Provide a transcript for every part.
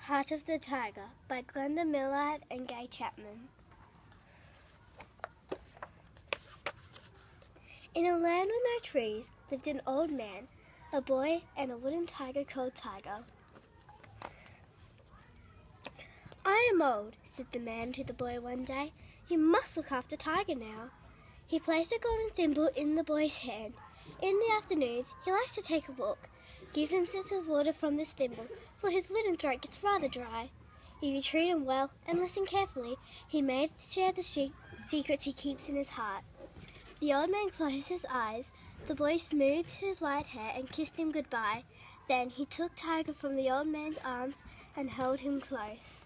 Heart of the Tiger by Glenda, Millard and Gaye Chapman. In a land with no trees lived an old man, a boy and a wooden tiger called Tiger. "I am old," said the man to the boy one day. "You must look after Tiger now." He placed a golden thimble in the boy's hand. In the afternoons he likes to take a walk. Give him sips of water from this thimble, for his wooden throat gets rather dry. If you treat him well and listen carefully, he may share the secrets he keeps in his heart. The old man closed his eyes. The boy smoothed his white hair and kissed him goodbye. Then he took Tiger from the old man's arms and held him close.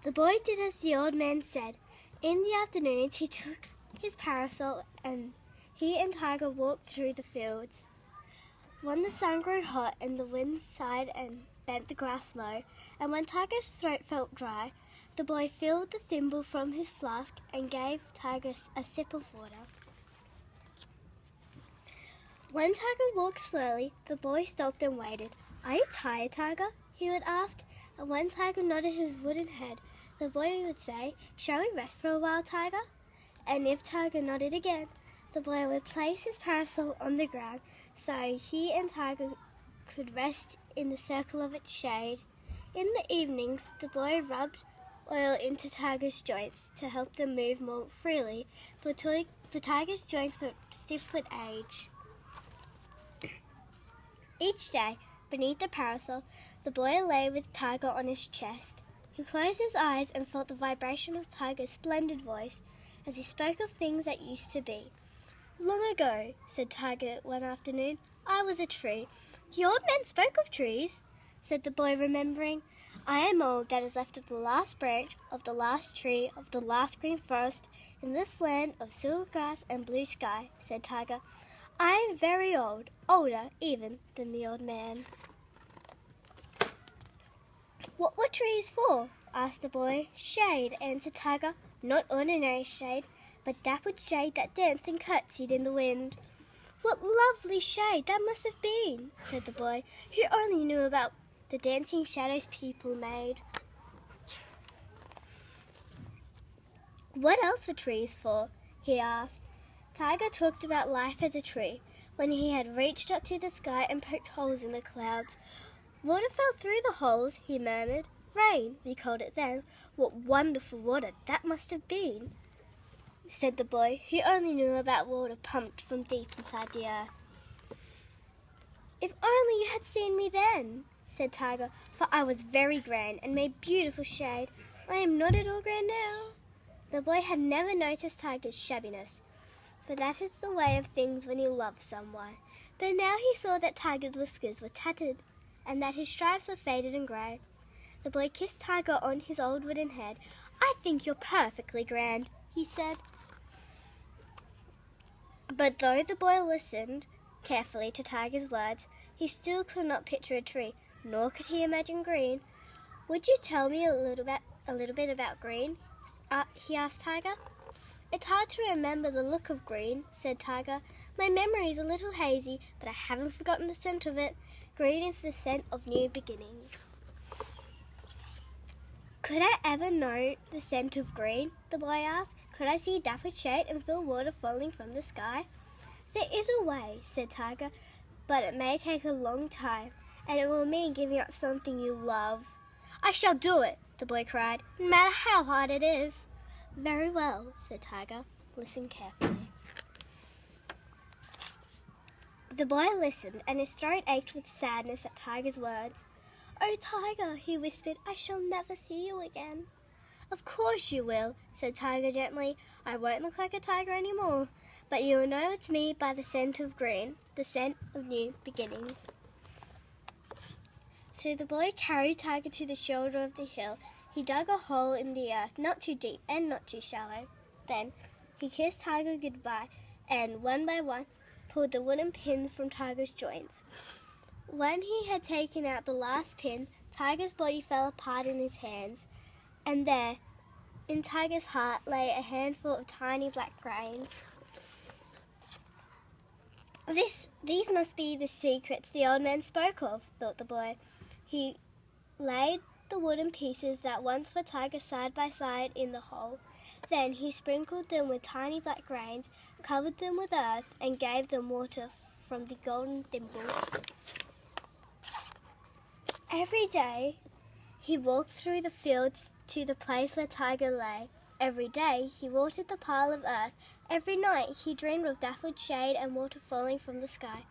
The boy did as the old man said. In the afternoons he took his parasol and he and Tiger walked through the fields. When the sun grew hot and the wind sighed and bent the grass low, and when Tiger's throat felt dry, the boy filled the thimble from his flask and gave Tiger a sip of water. When Tiger walked slowly, the boy stopped and waited. "Are you tired, Tiger?" he would ask, and when Tiger nodded his wooden head, the boy would say, "Shall we rest for a while, Tiger?" And if Tiger nodded again, the boy would place his parasol on the ground so he and Tiger could rest in the circle of its shade. In the evenings, the boy rubbed oil into Tiger's joints to help them move more freely, for Tiger's joints were stiff with age. Each day, beneath the parasol, the boy lay with Tiger on his chest. He closed his eyes and felt the vibration of Tiger's splendid voice as he spoke of things that used to be. "Long ago," said Tiger one afternoon, "I was a tree." "The old man spoke of trees," said the boy, remembering. "I am old that is left of the last branch, of the last tree, of the last green forest, in this land of silver grass and blue sky," said Tiger. "I am very old, older even than the old man." "What were trees for?" asked the boy. "Shade," answered Tiger. "Not ordinary shade, but dappled shade that danced and curtsied in the wind." "What lovely shade that must have been," said the boy, who only knew about the dancing shadows people made. "What else were trees for?" he asked. Tiger talked about life as a tree, when he had reached up to the sky and poked holes in the clouds. "Water fell through the holes," he murmured. "Rain, we called it then. What wonderful water that must have been," said the boy, who only knew about water pumped from deep inside the earth. "If only you had seen me then," said Tiger, "for I was very grand and made beautiful shade. I am not at all grand now." The boy had never noticed Tiger's shabbiness, for that is the way of things when you love someone. But now he saw that Tiger's whiskers were tattered and that his stripes were faded and grey. The boy kissed Tiger on his old wooden head. "I think you're perfectly grand," he said. But though the boy listened carefully to Tiger's words, he still could not picture a tree, nor could he imagine green. "Would you tell me a little bit about green?" he asked Tiger. "It's hard to remember the look of green," said Tiger. "My memory is a little hazy, but I haven't forgotten the scent of it. Green is the scent of new beginnings." "Could I ever know the scent of green?" the boy asked. "Could I see dappled shade and feel water falling from the sky?" "There is a way," said Tiger, "but it may take a long time, and it will mean giving up something you love." "I shall do it," the boy cried, "no matter how hard it is." "Very well," said Tiger. "Listen carefully." The boy listened, and his throat ached with sadness at Tiger's words. "Oh, Tiger," he whispered, "I shall never see you again." "Of course you will," said Tiger gently. "I won't look like a tiger anymore, but you'll know it's me by the scent of green, the scent of new beginnings." So the boy carried Tiger to the shoulder of the hill. He dug a hole in the earth, not too deep and not too shallow. Then he kissed Tiger goodbye, and one by one pulled the wooden pins from Tiger's joints. When he had taken out the last pin, Tiger's body fell apart in his hands, and there, in Tiger's heart, lay a handful of tiny black grains. These must be the secrets the old man spoke of," thought the boy. He laid the wooden pieces that once were Tiger side by side in the hole. Then he sprinkled them with tiny black grains, covered them with earth, and gave them water from the golden thimble. Every day he walked through the fields to the place where Tiger lay. Every day he watered the pile of earth. Every night he dreamed of dappled shade and water falling from the sky.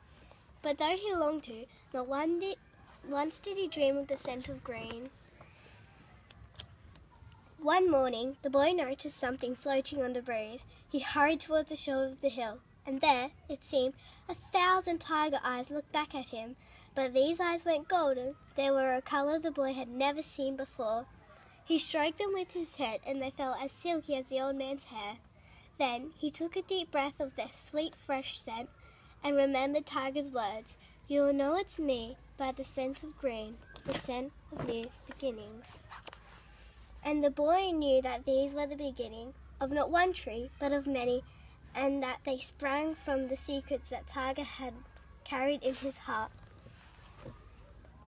But though he longed to, not once did he dream of the scent of green. One morning the boy noticed something floating on the breeze. He hurried towards the shoulder of the hill, and there, it seemed, 1,000 tiger eyes looked back at him. But these eyes weren't golden. They were a colour the boy had never seen before. He stroked them with his head, and they felt as silky as the old man's hair. Then he took a deep breath of their sweet, fresh scent, and remembered Tiger's words, "You will know it's me by the scent of green, the scent of new beginnings." And the boy knew that these were the beginning of not one tree, but of many, and that they sprang from the secrets that Tiger had carried in his heart.